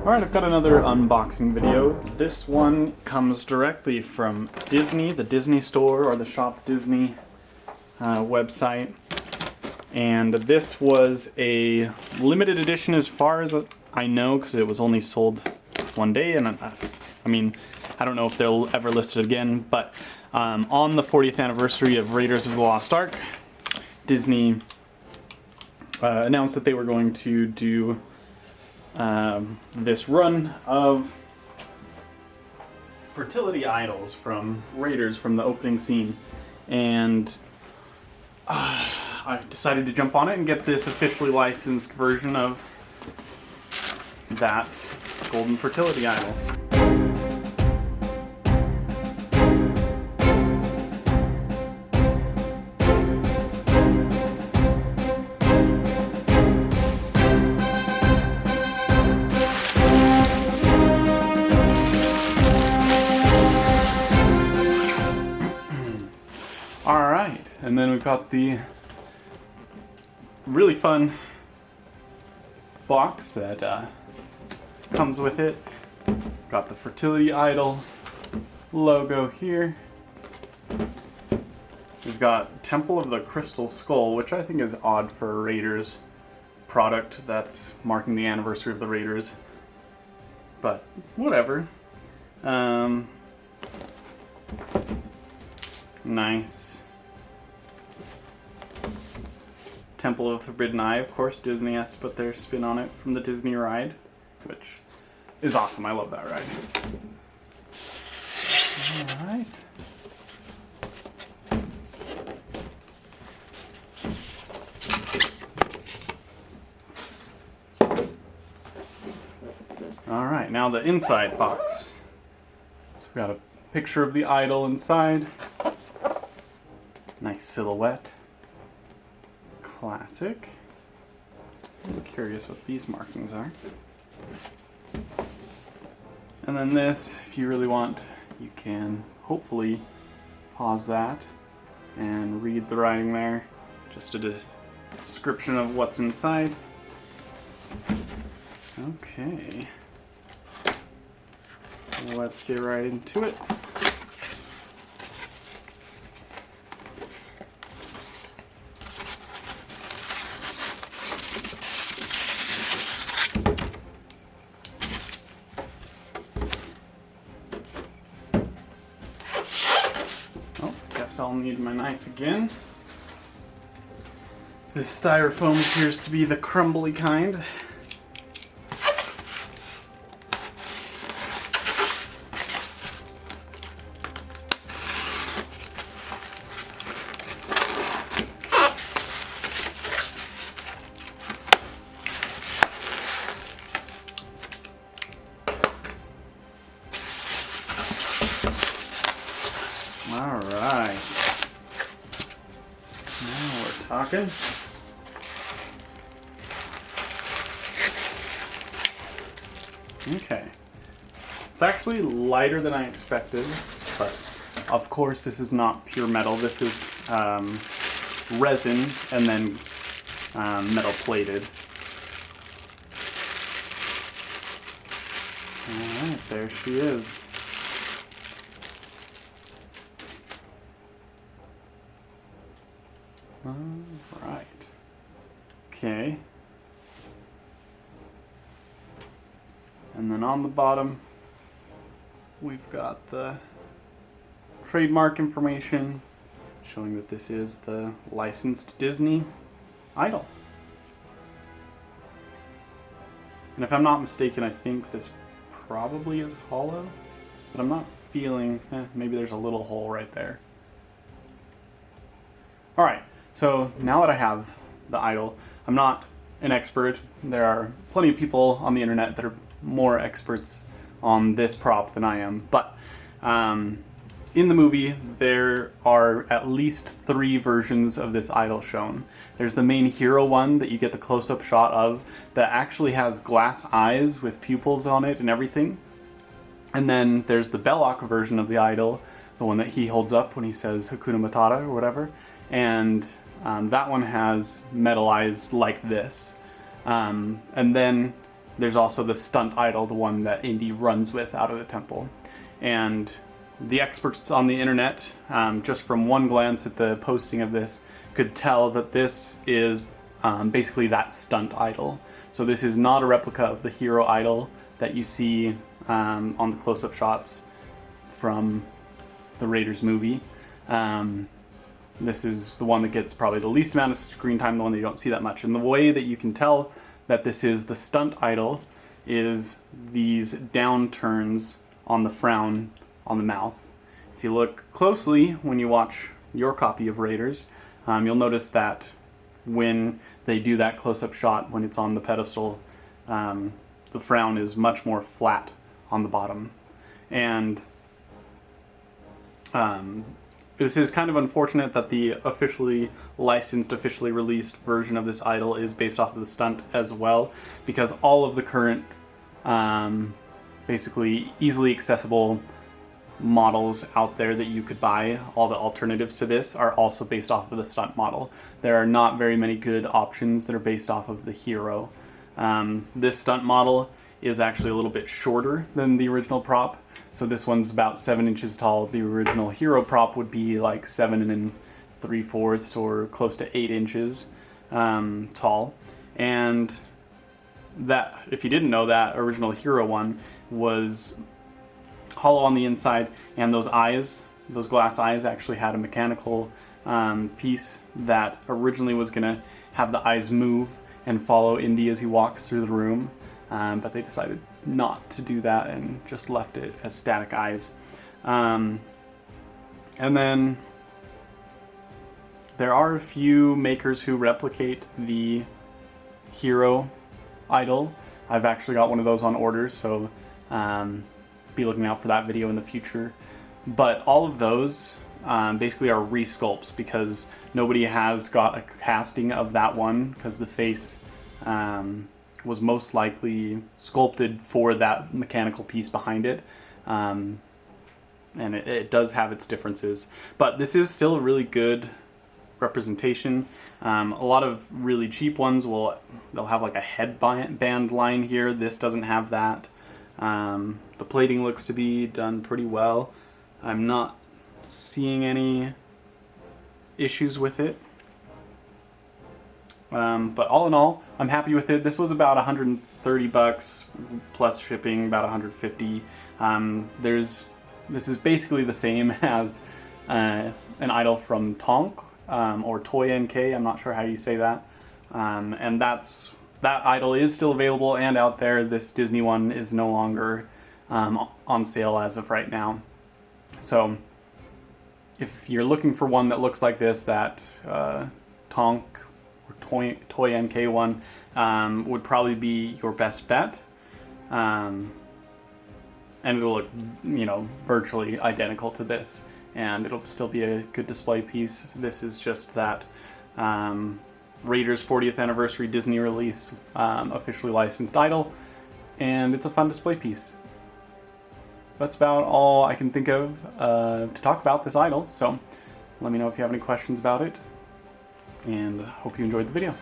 Alright, I've got another unboxing video. This one comes directly from Disney, the Disney store, or the Shop Disney website. And this was a limited edition as far as I know, because it was only sold one day, and I mean, I don't know if they'll ever list it again, but on the 40th anniversary of Raiders of the Lost Ark, Disney announced that they were going to do this run of fertility idols from Raiders from the opening scene, and I decided to jump on it and get this officially licensed version of that golden fertility idol. Alright, and then we've got the really fun box that comes with it. Got the fertility idol logo here. We've got Temple of the Crystal Skull, which I think is odd for a Raiders product that's marking the anniversary of the Raiders, but whatever. Nice. Temple of the Forbidden Eye, of course. Disney has to put their spin on it from the Disney ride, which is awesome. I love that ride. Alright. Alright, now the inside box. So we got a picture of the idol inside. Nice silhouette. Classic. I'm curious what these markings are. And then this, if you really want, you can hopefully pause that and read the writing there. Just a description of what's inside. Okay. Let's get right into it. I'll need my knife again. This styrofoam appears to be the crumbly kind. Alright. Now we're talking. Okay. It's actually lighter than I expected, but of course this is not pure metal. This is resin and then metal plated. Alright, there she is. Alright. Okay. And then on the bottom, we've got the trademark information showing that this is the licensed Disney idol. And if I'm not mistaken, I think this probably is hollow, but I'm not feeling, maybe there's a little hole right there. Alright. So now that I have the idol, I'm not an expert. There are plenty of people on the internet that are more experts on this prop than I am. But in the movie, there are at least 3 versions of this idol shown. There's the main hero one that you get the close-up shot of that actually has glass eyes with pupils on it and everything. And then there's the Belloc version of the idol, the one that he holds up when he says Hakuna Matata or whatever. And that one has metal eyes like this. And then there's also the stunt idol, the one that Indy runs with out of the temple. And the experts on the internet, just from one glance at the posting of this, could tell that this is basically that stunt idol. So this is not a replica of the hero idol that you see on the close-up shots from the Raiders movie. This is the one that gets probably the least amount of screen time, the one that you don't see that much. And the way that you can tell that this is the stunt idol is these downturns on the frown on the mouth. If you look closely when you watch your copy of Raiders, you'll notice that when they do that close-up shot, when it's on the pedestal, the frown is much more flat on the bottom. And this is kind of unfortunate that the officially licensed, officially released version of this idol is based off of the stunt as well, because all of the current basically easily accessible models out there that you could buy, all the alternatives to this, are also based off of the stunt model. There are not very many good options that are based off of the hero. This stunt model is actually a little bit shorter than the original prop. So this one's about 7 inches tall. The original hero prop would be like 7 3/4 or close to 8 inches tall. And that, if you didn't know, that original hero one was hollow on the inside, and those eyes, those glass eyes, actually had a mechanical piece that originally was gonna have the eyes move and follow Indy as he walks through the room, but they decided not to do that and just left it as static eyes. And then there are a few makers who replicate the hero idol. I've actually got one of those on order, so be looking out for that video in the future. But all of those basically are resculpts, because nobody has got a casting of that one, because the face was most likely sculpted for that mechanical piece behind it. And it does have its differences, but this is still a really good representation. A lot of really cheap ones they'll have like a headband line here. This doesn't have that. The plating looks to be done pretty well. I'm not seeing any issues with it. But all in all, I'm happy with it. This was about $130 plus shipping, about 150. This is basically the same as an idol from Tonk or Toy NK. I'm not sure how you say that. And that idol is still available and out there. This Disney one is no longer on sale as of right now. So if you're looking for one that looks like this, that Tonk or Toy NK one would probably be your best bet. And it'll look, virtually identical to this, and it'll still be a good display piece. This is just that Raiders 40th anniversary Disney release, officially licensed idol, and it's a fun display piece. That's about all I can think of to talk about this idol, so let me know if you have any questions about it, and hope you enjoyed the video.